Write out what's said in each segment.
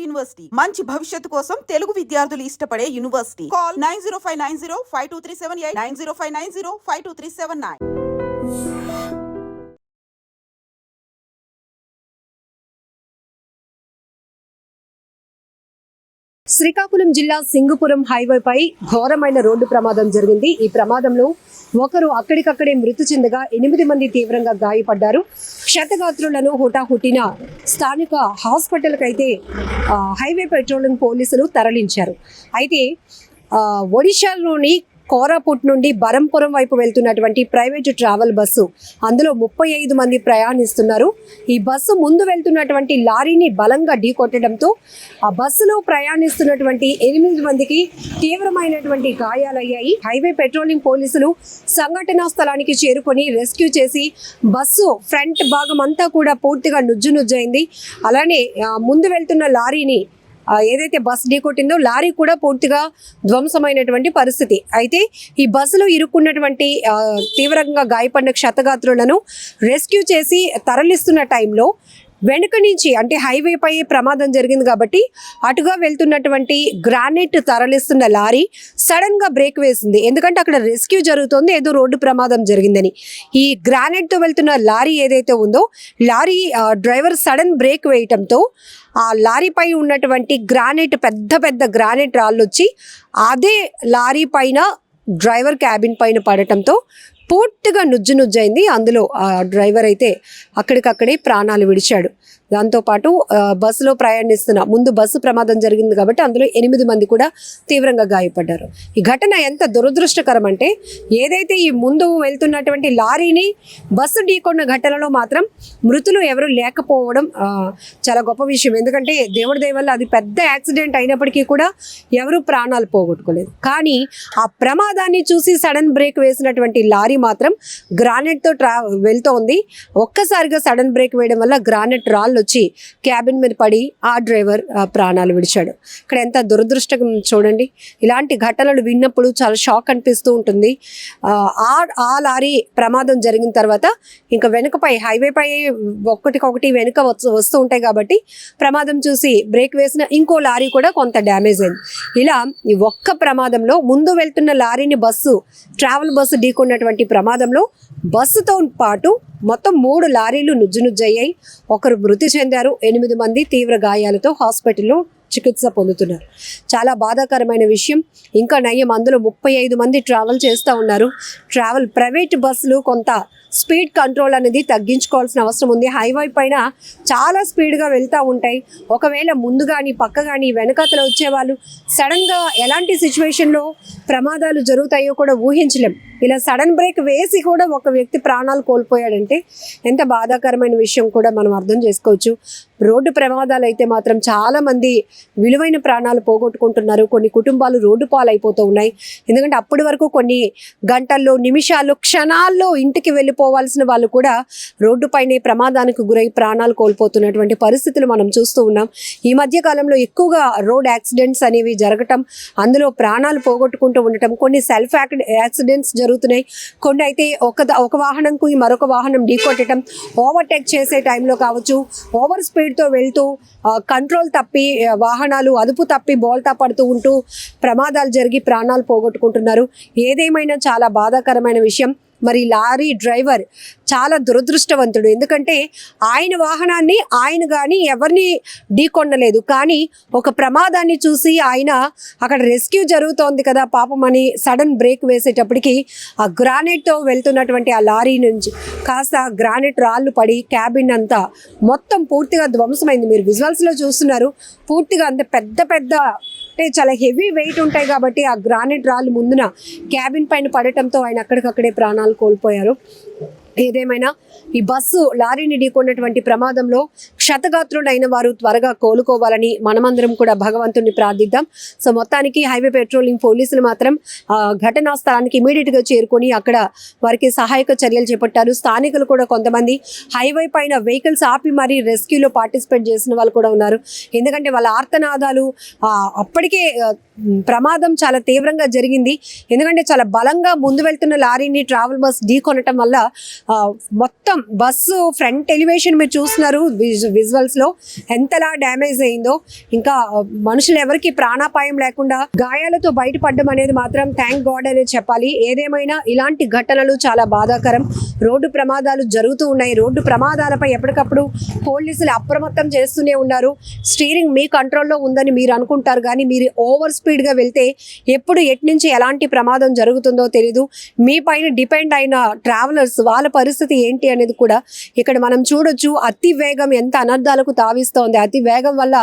University మంచి భవిష్యత్తు కోసం తెలుగు విద్యార్థులు ఇష్టపడే యూనివర్సిటీ. కాల్ 9059052378 9059052379. శ్రీకాకుళం జిల్లా సింగుపురం హైవేపై ఘోరమైన రోడ్డు ప్రమాదం జరిగింది. ఈ ప్రమాదంలో ఒకరు అక్కడికక్కడే మృతి చెందగా 8 మంది తీవ్రంగా గాయపడ్డారు. క్షతగాత్రులను హుటాహుటిన స్థానిక హాస్పిటల్కి అయితే హైవే పెట్రోలింగ్ పోలీసులు తరలించారు. అయితే ఒడిశాలోని కోరాపుట్ నుండి బరంపురం వైపు వెళ్తున్నటువంటి ప్రైవేటు ట్రావెల్ బస్సు, అందులో 35 మంది ప్రయాణిస్తున్నారు. ఈ బస్సు ముందు వెళ్తున్నటువంటి లారీని బలంగా ఢీకొట్టడంతో ఆ బస్సులో ప్రయాణిస్తున్నటువంటి 8 మందికి తీవ్రమైనటువంటి గాయాలయ్యాయి. హైవే పెట్రోలింగ్ పోలీసులు సంఘటనా స్థలానికి చేరుకొని రెస్క్యూ చేసి బస్సు ఫ్రంట్ భాగం అంతా కూడా పూర్తిగా నుజ్జునుజ్జైంది. అలానే ముందు వెళ్తున్న లారీని ఏదైతే బస్ ఢీకొట్టిందో లారీ కూడా పూర్తిగా ధ్వంసమైనటువంటి పరిస్థితి. అయితే ఈ బస్సులో ఇరుక్కున్నటువంటి తీవ్రంగా గాయపడిన క్షతగాత్రులను రెస్క్యూ చేసి తరలిస్తున్న టైంలో వెనుక నుంచి, అంటే హైవేపై ప్రమాదం జరిగింది కాబట్టి అటుగా వెళ్తున్నటువంటి గ్రానైట్ తరలిస్తున్న లారీ సడన్గా బ్రేక్ వేసింది. ఎందుకంటే అక్కడ రెస్క్యూ జరుగుతుంది, ఏదో రోడ్డు ప్రమాదం జరిగిందని. ఈ గ్రానైట్తో వెళ్తున్న లారీ ఏదైతే ఉందో లారీ డ్రైవర్ సడన్ బ్రేక్ వేయటంతో ఆ లారీపై ఉన్నటువంటి పెద్ద పెద్ద గ్రానైట్ రాళ్ళు వచ్చి అదే లారీ పైన డ్రైవర్ క్యాబిన్ పైన పడటంతో పూర్తిగా నుజ్జైంది. అందులో ఆ డ్రైవర్ అయితే అక్కడికక్కడే ప్రాణాలు విడిచాడు. దాంతోపాటు బస్సులో ప్రయాణిస్తున్న ముందు బస్సు ప్రమాదం జరిగింది కాబట్టి అందులో 8 మంది కూడా తీవ్రంగా గాయపడ్డారు. ఈ ఘటన ఎంత దురదృష్టకరం అంటే, ఏదైతే ఈ ముందు వెళ్తున్నటువంటి లారీని బస్సు ఢీకొన్న ఘటనలో మాత్రం మృతులు ఎవరు లేకపోవడం చాలా గొప్ప విషయం. ఎందుకంటే దేవుడి దయ వల్ల అది పెద్ద యాక్సిడెంట్ అయినప్పటికీ కూడా ఎవరు ప్రాణాలు పోగొట్టుకోలేదు. కానీ ఆ ప్రమాదాన్ని చూసి సడన్ బ్రేక్ వేసినటువంటి లారీ మాత్రం గ్రానైట్తో వెళ్తోంది. ఒక్కసారిగా సడన్ బ్రేక్ వేయడం వల్ల గ్రానైట్ రాళ్ళు వచ్చి క్యాబిన్ మీద పడి ఆ డ్రైవర్ ప్రాణాలు విడిచాడు. ఇక్కడ ఎంత దురదృష్టం చూడండి. ఇలాంటి ఘటనలు విన్నప్పుడు చాలా షాక్ అనిపిస్తూ ఉంటుంది. ఆ లారీ ప్రమాదం జరిగిన తర్వాత ఇంకా వెనుకపై హైవేపై ఒక్కటికొకటి వెనుక వస్తూ ఉంటాయి కాబట్టి ప్రమాదం చూసి బ్రేక్ వేసిన ఇంకో లారీ కూడా కొంత డ్యామేజ్ అయింది. ఇలా ఈ ఒక్క ప్రమాదంలో ముందు వెళ్తున్న లారీని ట్రావెల్ బస్సు ఢీకొన్నటువంటి ప్రమాదంలో బస్సుతో పాటు మొత్తం 3 లారీలు నుజ్జయ్యాయి. ఒకరు మృతి చెందారు. 8 మంది తీవ్ర గాయాలతో హాస్పిటల్లో చికిత్స పొందుతున్నారు. చాలా బాధాకరమైన విషయం. ఇంకా నయ్యం, అందులో 35 మంది ట్రావెల్ చేస్తూ ఉన్నారు. ప్రైవేట్ బస్సులు కొంత స్పీడ్ కంట్రోల్ అనేది తగ్గించుకోవాల్సిన అవసరం ఉంది. హైవే పైన చాలా స్పీడ్గా వెళ్తూ ఉంటాయి. ఒకవేళ ముందు కానీ పక్క కానీ వెనకాతలు వచ్చేవాళ్ళు సడన్గా ఎలాంటి సిచ్యువేషన్లో ప్రమాదాలు జరుగుతాయో కూడా ఊహించలేం. ఇలా సడన్ బ్రేక్ వేసి కూడా ఒక వ్యక్తి ప్రాణాలు కోల్పోయాడంటే ఎంత బాధాకరమైన విషయం కూడా మనం అర్థం చేసుకోవచ్చు. రోడ్డు ప్రమాదాలు అయితే మాత్రం చాలామంది విలువైన ప్రాణాలు పోగొట్టుకుంటున్నారు. కొన్ని కుటుంబాలు రోడ్డు పాలైపోతూ ఉన్నాయి. ఎందుకంటే అప్పటి వరకు కొన్ని గంటల్లో, నిమిషాల్లో, క్షణాల్లో ఇంటికి వెళ్ళిపోవాల్సిన వాళ్ళు కూడా రోడ్డుపైనే ప్రమాదానికి గురై ప్రాణాలు కోల్పోతున్నటువంటి పరిస్థితులు మనం చూస్తూ ఉన్నాం. ఈ మధ్య కాలంలో ఎక్కువగా రోడ్ యాక్సిడెంట్స్ అనేవి జరగటం, అందులో ప్రాణాలు పోగొట్టుకుంటూ ఉండటం, కొన్ని సెల్ఫ్ యాక్సిడెంట్స్ జరుగుతున్నాయి. కొన్ని అయితే ఒక వాహనంకు మరొక వాహనం ఢీకొట్టడం, ఓవర్టేక్ చేసే టైంలో కావచ్చు, ఓవర్ స్పీడ్తో వెళ్తూ కంట్రోల్ తప్పి వాహనాలు అదుపు తప్పి బోల్తా పడుతూ ఉంటూ ప్రమాదాలు జరిగి ప్రాణాలు పోగొట్టుకుంటున్నారు. ఏదేమైనా చాలా బాధాకరమైన విషయం. మరి లారీ డ్రైవర్ చాలా దురదృష్టవంతుడు. ఎందుకంటే ఆయన వాహనాన్ని ఆయన కానీ ఎవరిని ఢీకొనలేదు. కానీ ఒక ప్రమాదాన్ని చూసి ఆయన అక్కడ రెస్క్యూ జరుగుతోంది కదా పాపం అని సడన్ బ్రేక్ వేసేటప్పటికి ఆ గ్రానైట్తో వెళ్తున్నటువంటి ఆ లారీ నుంచి కాస్త గ్రానైట్ రాళ్ళు పడి క్యాబిన్ అంతా మొత్తం పూర్తిగా ధ్వంసమైంది. మీరు విజువల్స్లో చూస్తున్నారు. పూర్తిగా అంత పెద్ద పెద్ద, అంటే చాలా హెవీ వెయిట్ ఉంటాయి కాబట్టి ఆ గ్రానైట్ రాళ్ళు ముందున క్యాబిన్ పైన పడటంతో ఆయన అక్కడికక్కడే ప్రాణాలు కోల్పోయారు. ఏదేమైనా ఈ బస్సు లారీని ఢీకొన్నటువంటి ప్రమాదంలో క్షతగాత్రులైన వారు త్వరగా కోలుకోవాలని మనమందరం కూడా భగవంతుని ప్రార్థిద్దాం. సో మొత్తానికి హైవే పెట్రోలింగ్ పోలీసులు మాత్రం ఘటనా స్థలానికి ఇమీడియట్గా చేరుకొని అక్కడ వారికి సహాయక చర్యలు చేపట్టారు. స్థానికులు కూడా కొంతమంది హైవే పైన వెహికల్స్ ఆపి మరీ రెస్క్యూలో పార్టిసిపేట్ చేసిన వాళ్ళు కూడా ఉన్నారు. ఎందుకంటే వాళ్ళ ఆర్తనాదాలు అప్పటికే ప్రమాదం చాలా తీవ్రంగా జరిగింది. ఎందుకంటే చాలా బలంగా ముందు వెళ్తున్న లారీని ట్రావెల్ బస్ ఢీకొనటం వల్ల మొత్తం బస్సు ఫ్రంట్ ఎలివేషన్ మీరు చూస్తున్నారు విజువల్స్ లో ఎంతలా డ్యామేజ్ అయిందో. ఇంకా మనుషులు ఎవరికి ప్రాణాపాయం లేకుండా గాయాలతో బయటపడడం అనేది మాత్రం థ్యాంక్ గాడ్ అనేది చెప్పాలి. ఏదేమైనా ఇలాంటి ఘటనలు చాలా బాధాకరం. రోడ్డు ప్రమాదాలు జరుగుతూ ఉన్నాయి. రోడ్డు ప్రమాదాలపై ఎప్పటికప్పుడు పోలీసులు అప్రమత్తం చేస్తూనే ఉన్నారు. స్టీరింగ్ మీ కంట్రోల్లో ఉందని మీరు అనుకుంటారు, కానీ మీరు ఓవర్ స్పీడ్గా వెళ్తే ఎప్పుడు ఎటు నుంచి ఎలాంటి ప్రమాదం జరుగుతుందో తెలీదు. మీ పైన డిపెండ్ అయిన ట్రావెలర్స్ వాళ్ళ పరిస్థితి ఏంటి అనేది కూడా ఇక్కడ మనం చూడొచ్చు. అతి వేగం ఎంత అనర్థాలకు తావిస్తోంది. అతి వేగం వల్ల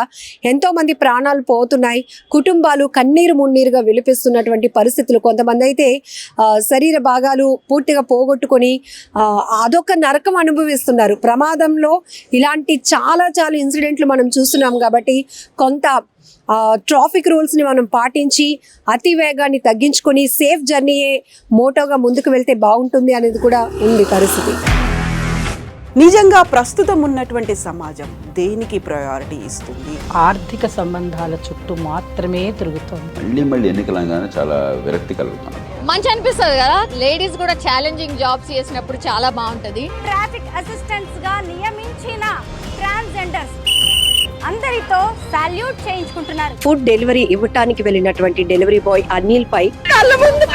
ఎంతో మంది ప్రాణాలు పోతున్నాయి. కుటుంబాలు కన్నీరు మున్నీరుగా విలిపిస్తున్నటువంటి పరిస్థితులు. కొంతమంది అయితే శరీర భాగాలు పూర్తిగా పోగొట్టుకొని అదొక నరకం అనుభవిస్తున్నారు. ప్రమాదంలో ఇలాంటి చాలా ఇన్సిడెంట్లు మనం చూస్తున్నాం. కాబట్టి కొంత ట్రాఫిక్ రూల్స్ని మనం పాటించి అతి వేగాన్ని తగ్గించుకొని సేఫ్ జర్నీయే మోటోగా ముందుకు వెళ్తే బాగుంటుంది అనేది కూడా ఉంది పరిస్థితి. నిజంగా ప్రస్తుతం ఉన్నటువంటి సమాజం దేనికి ప్రయారిటీ ఇస్తుంది? ఆర్థిక సంబంధాల చుట్టూ మాత్రమే తిరుగుతోంది. మళ్ళీ ఎన్నికలంగానే చాలా విరక్తి కలుగుతాను. మంచి అనిపిస్తుంది కదా, లేడీస్ కూడా ఛాలెంజింగ్ జాబ్స్ చేసినప్పుడు చాలా బాగుంటది. ట్రాఫిక్ అసిస్టెంట్స్ గా నియమించిన ట్రాన్స్జెండర్స్ అందరితో సాల్యూట్ చేయించుకుంటున్నారు. ఫుడ్ డెలివరీ ఇవ్వటానికి వెళ్ళినటువంటి డెలివరీ బాయ్ అనిల్ పై కళ్ళ ముందు